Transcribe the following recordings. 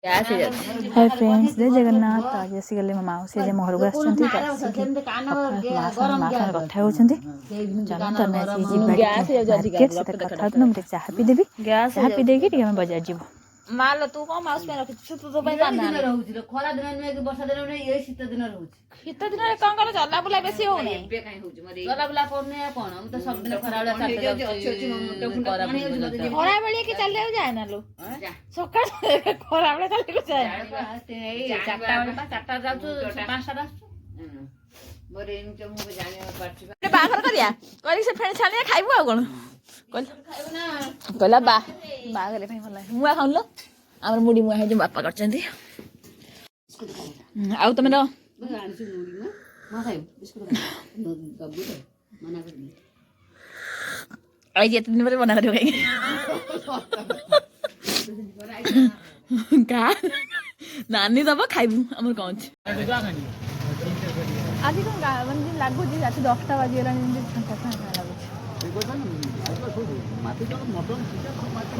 Hi friends, जय जगन्नाथ। आज आसी गले मो मौसी जे मोहर को आछंती माखन कथा होछंती चलो तमे आसी मार्केट से कथा न मते चाहा पी देबी चाहा पी देकी टिके हम बाजार जीवो माल तू कौन माउस में रखी तू तो भाई पाना रहउची खरा दिन में कि वर्षा दिन में ये शीत दिन रहउची शीत दिन रे कोन कर चला बुला बेसी हो नै बे काई होउची मरे चला बुला कोने कोन हम तो सब दिन खरा वाला साथ खरा बेले के चल जाए ना लो सकाळ खरा बेले चल के जाए चारटा जाउछु पांचटा रास्तु मोरे इन के मुझे जाने पड़छि बाहर करिया करी से फेण छालिया खाइबो आ कोन कहला बागले भाई भला मुआ खाउलो हमर मुडी मुआ है जो बापा करचंदी आउ तमे न आनिछु मुडी मा खाइ बिस्कुट दब्बु तो मना कर दी आई जे दिन पर बना कर का नानी दबा खाइबु हमर कोन आज कोन गा मन लागु जी आज 10टा बाजी रा दिन फांका फांका लागु माटी तो मटन चिकन माटी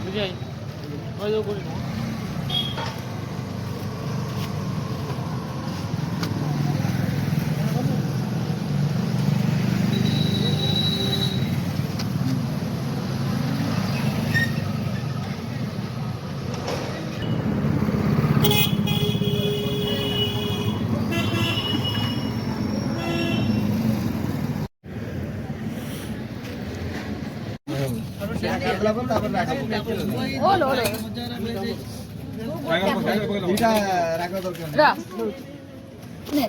बुझाई कोई दो कोई ओलो ओलो इटा राखो दरकार रा ने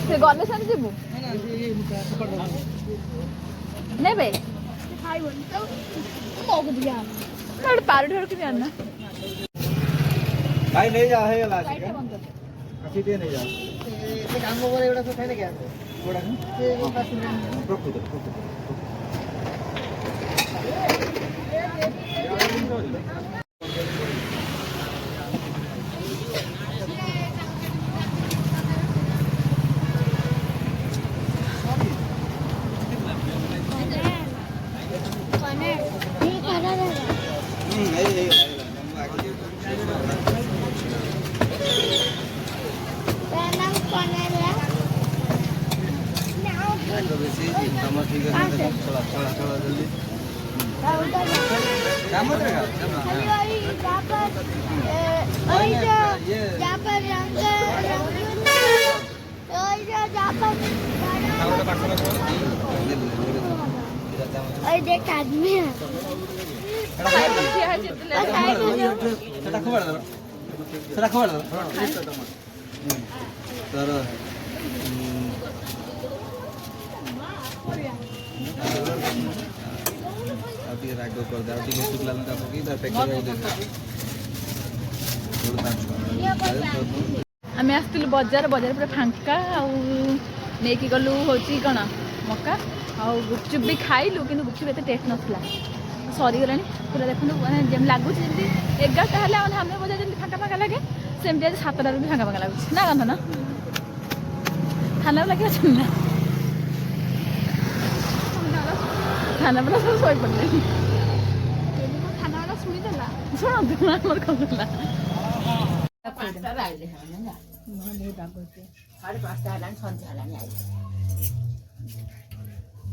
से गले सन जीबू ने बे खाइ बन तो मोग दिया नड़ पार ढोर के आना भाई नहीं जा है लास्ट का सीधे नहीं जा ये काम over एवढा तो खायला घ्या थोडा ते पासून प्रकृत देख आदमी है सेटा खबर दो सेटा खबर दो तर अभी राग कर दे अभी शुक्ला लंका पकी तर पैकेट दे आमे आस्तिलु बाजार बाजार पूरा फांका आउ नेकी गलु होची कोन मक्का आउ गुपचुप भी खाइलु किंतु गुपचुप एते टेस्ट नथला सॉरी गलानी पूरा देखनु माने जेम लागु जेंती 11टा हला माने हमने बाजार जेंती फांका फांका लागे सेमती आज 7टा भी फांका फांका लागु ना गंध ना खाना लगे छना खाना बला सब सोई पड़ले खाना वाला सुनी देला सुन देला हमर कहला पांचटा राइले हमें ना मोर बहुत आगोते 5:30 हलान संध्या हलान आई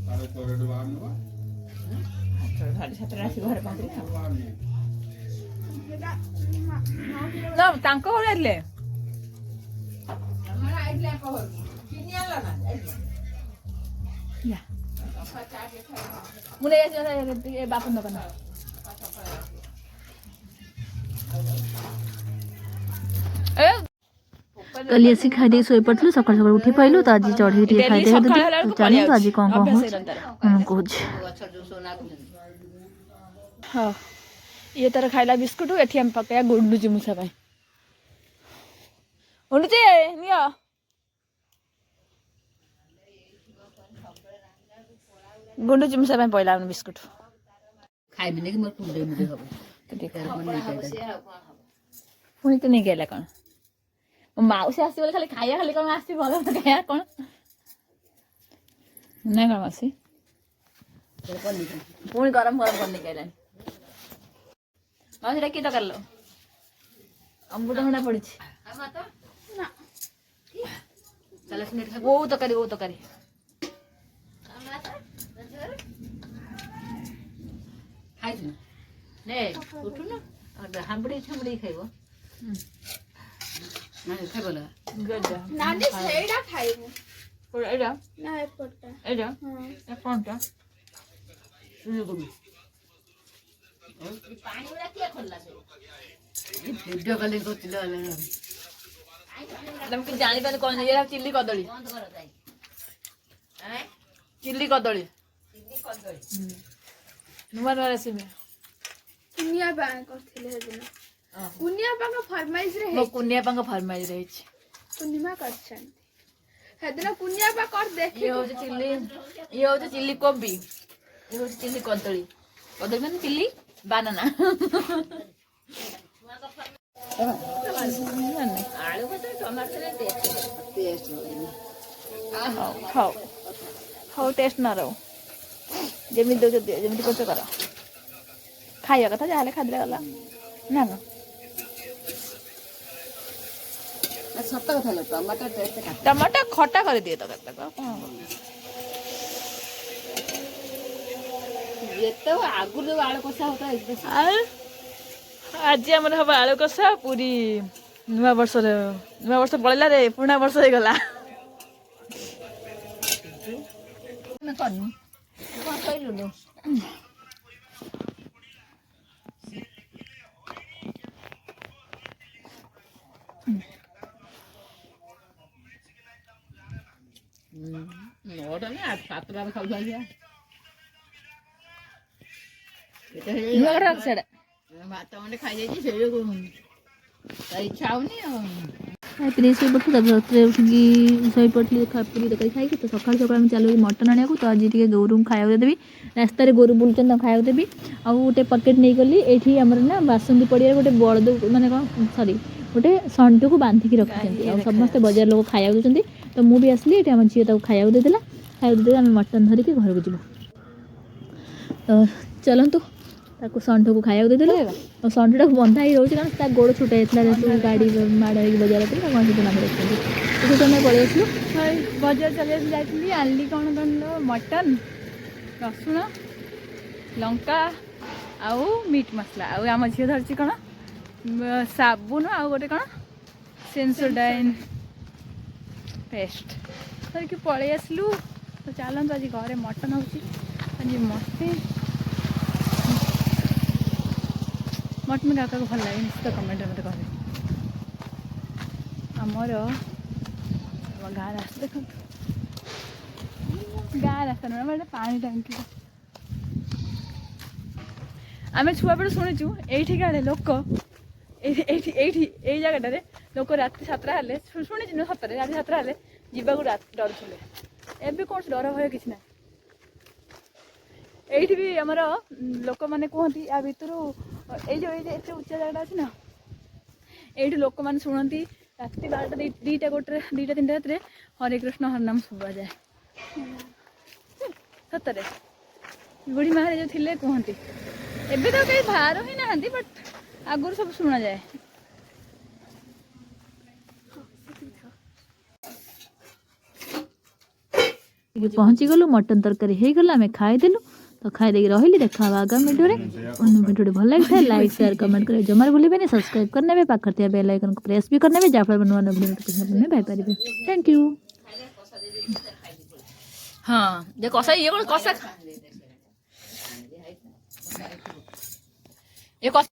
सारे तोरे दुआर नो साढ़े 7 राशि घर पांचरे ना तांको होले हमरा आइले को किनी आला ना या मुने ये बापन दकान ए कली आसी खाई दे सोई पड़लु सकाळ सकाळ उठी पाइलु त आज चढ़ी टी खाई दे दे जानी तो आज कोन कोन कुछ हां ये तरह खाइला बिस्कुट एठी हम पकाया गुंडू जी मुसा भाई उनते निया गुंडू जी मुसा भाई पहिला बिस्कुट खाइ बिने कि मोर कुंडे मुडे हबो तो देखा मन नहीं ପୁଣି ତୁ ନେଇକି ଆଇଲା କ'ଣ ମୋ ମାଉସୀ ଆସିବ ବୋଲି ଖାଲି ଖାଇବା ଖାଲି କ'ଣ ଆସିଛି ଭଲ ଖାଇବା କ'ଣ ନା କ'ଣ ମାଉସୀ ପୁଣି ଗରମ ଗରମ କରି ନେଇକି ଆଇଲାଣି ମାଉସୀଟା କି ତରକାରୀ ଲ ଅମୃତଭଣ୍ଡା ପଡ଼ିଛି ଓଉ ତରକାରୀ ଖାଇଛୁ ନେ ଉଠୁନ ହାମ୍ବୁଡ଼ି ଖାଇବ ଖାଇବ ନାନି ସେଇଟା ଖାଇବୁ ଏଇଟା ନା ଏପଟଟା ଏଇଟା କ'ଣଟା ପାଣି ଗୁଡ଼ା କିଏ ଖୋଲିଲା ଭିଡ଼ିଓ କଲିଂ କରୁଥିଲେ ତମେ କିଛି ଜାଣିପାରୁନି କ'ଣ ଏଇଟା ଚିଲି କଦଳୀ ଚିଲି କଦଳୀ ନୂଆ ନୂଆ ରେସିପି କୁନିଆ ବାଁ କରିଥିଲେ ସେଦିନ କୁନିଆ ବାଙ୍କ ଫରମାଇଜରେ ମୋ କୁନିଆ ପାଙ୍କ ଫରମାଇଜରେ ହେଇଛି ପୂର୍ଣ୍ଣିମା କରିଛନ୍ତି ସେଦିନ କୁନିଆ ବା କରି ଦେଖି ଇଏ ହଉଛି ଚିଲି କୋବି ଇଏ ହଉଛି ଚିଲି କଦଳୀ ମାନେ ଚିଲି ବାନାନା ଆଳୁ କଥା ଟମାଟୋରେ ଟେଷ୍ଟ ହଉ ଟେଷ୍ଟ ନ ରହୁ ଯେମିତି ଦେଉଛ ଦିଅ ଯେମିତି କରୁଛ କର ଖାଇବା କଥା ଯାହାହେଲେ ଖାଦ୍ୟ ଗଲା ନା କ'ଣ ସତ କଥା ଲୋ ଟମାଟୋ ଟେଷ୍ଟ ଟମାଟୋ ଖଟା କରିଦିଏ ତରକାରୀ ତାକୁ କ'ଣ ଯେତେ ଆଗରୁ ଆଳୁ କଷା ହଉଥିଲା ଆଉ ଆଜି ଆମର ହବ ଆଳୁ କଷା ପୁରୀ ନୂଆ ବର୍ଷ ପଳେଇଲା ରେ ପୁରୁଣା ବର୍ଷ ହେଇଗଲା କରିନି କ'ଣ କହିଲୁ ସାତଟାରେ ଖାଉଥିଲା ସେଟା ଭାତ ଖଣ୍ଡେ ଖାଇଯାଇଛି ସେଇ ଇଚ୍ଛା ହଉନି ଆଉ ଖାଇପିରି ଶୋଇପଡ଼ିଥିଲି ତାପରେ ରାତିରେ ଉଠିକି ଶୋଇପଡ଼ିଥିଲି ପୁରୀ ତରକାରୀ ଖାଇକି ତ ସକାଳୁ ଆମେ ଚାଲୁ ମଟନ୍ ଆଣିବାକୁ ତ ଆଜି ଟିକେ ଗୋରୁଙ୍କୁ ଖାଇବାକୁ ଦେବି ରାସ୍ତାରେ ଗୋରୁ ବୁଲୁଛନ୍ତି ତାଙ୍କୁ ଖାଇବାକୁ ଦେବି ଆଉ ଗୋଟେ ପ୍ୟାକେଟ୍ ନେଇଗଲି ଏଇଠି ଆମର ନା ବାସନ୍ତୀ ପଡ଼ିଆରେ ଗୋଟେ ବଳଦ ମାନେ କ'ଣ ସରି ଗୋଟେ ଷଣ୍ଢକୁ ବାନ୍ଧିକି ରଖିଛନ୍ତି ଆଉ ସମସ୍ତେ ବଜାର ଲୋକ ଖାଇବାକୁ ଦେଉଛନ୍ତି ତ ମୁଁ ବି ଆସିଲି ଏଠି ଆମ ଝିଅ ତାକୁ ଖାଇବାକୁ ଦେଇଦେଲା ଆମେ ମଟନ୍ ଧରିକି ଘରକୁ ଯିବୁ ତ ଚାଲନ୍ତୁ ତାକୁ ଷଣ୍ଢକୁ ଖାଇବାକୁ ଦେଇଦେଲୁ ଆଉ ଷଣ୍ଢଟାକୁ ବନ୍ଧା ହେଇ ରହୁଛି କାରଣ ତା ଗୋଡ଼ ଛୋଟ ହେଇଥିଲା ଗାଡ଼ି ମାଡ଼ ହେଇକି ବଜାର ଥିଲା କ'ଣ ସେଠି ନାମ ରଖିଛନ୍ତି ସେଠୁ ଆମେ ପଳେଇ ଆସିଲୁ ବଜାର ଚାଲିବାକୁ ଯାଇଥିଲି ଆଣିଲି କ'ଣ ମଟନ୍ ରସୁଣ ଲଙ୍କା ଆଉ ମିଟ୍ ମସଲା ଆଉ ଆମ ଝିଅ ଧରିଛି କ'ଣ ସାବୁନ ଆଉ ଗୋଟେ କ'ଣ ସେନ୍ସୋଡାଇନ୍ ପେଷ୍ଟ ଧରିକି ପଳେଇ ଆସିଲୁ ତ ଚାଲନ୍ତୁ ଆଜି ଘରେ ମଟନ୍ ହେଉଛି ଆଜି ମଟନ୍ କାହାକୁ ଭଲ ଲାଗେ ନିଶ୍ଚିତ କମେଣ୍ଟରେ ମୋତେ କହିବେ ଆମର ଗାଁ ରାସ୍ତା ଦେଖନ୍ତୁ ଗାଁ ରାସ୍ତା ନୁହେଁ ଆମର ପାଣି ଟାଙ୍କି ଆମେ ଛୁଆବେଳୁ ଶୁଣିଛୁ ଏଇଠି କାଳେ ଲୋକ ଏଇଠି ଏଇ ଜାଗାଟାରେ ଲୋକ ରାତି 7ଟା ହେଲେ ଶୁଣିଛୁ ନା ସତରେ ରାତି 7ଟା ହେଲେ ଯିବାକୁ ଡରୁଥିଲେ ଏବେ କୌଣସି ଡର ଭୟ କିଛି ନାହିଁ ଏଇଠି ବି ଆମର ଲୋକମାନେ କୁହନ୍ତି ୟା ଭିତରୁ ଏଇ ଯେଉଁ ଏତେ ଉଚ୍ଚା ଜାଗାଟା ଅଛି ନା ଏଇଠି ଲୋକମାନେ ଶୁଣନ୍ତି ରାତି 12ଟା 2ଟା 3ଟା ରାତିରେ ହରେ କୃଷ୍ଣ ହରନାମ ଶୁଭାଯାଏ ସତରେ ବୁଢ଼ୀ ମାରେ ଯେଉଁ ଥିଲେ କୁହନ୍ତି ଏବେ ତ କେହି ବାହାର ହିଁ ନାହାନ୍ତି ବଟ୍ ଆଗରୁ ସବୁ ଶୁଣାଯାଏ ପହଞ୍ଚିଗଲୁ ମଟନ୍ ତରକାରୀ ହେଇଗଲା ଆମେ ଖାଇଦେଲୁ ତ ଖାଇଦେଇକି ରହିଲି ଦେଖା ହବା ଆଗାମୀ ଭିଡ଼ିଓରେ ଭିଡ଼ିଓଟି ଭଲ ଲାଗିଥାଏ ଲାଇକ୍ ସେୟାର କମେଣ୍ଟ କରିବା ଜମାରୁ ଭୁଲିବେନି ସବସ୍କ୍ରାଇବ୍ କରିନେବେ ପାଖରେ ଥିବା ବେଲ୍ ଆଇକନ୍କୁ ପ୍ରେସ୍ ବି କରିନେବେ ଯାହାଫଳରେ ନୂଆ ନୂଆ ଭିଡ଼ିଓ ନୋଟିଫିକେସନ୍ ପାଇପାରିବେ ଥ୍ୟାଙ୍କ ୟୁ ହଁ ଯେ କଷା ଇଏ କ'ଣ କଷା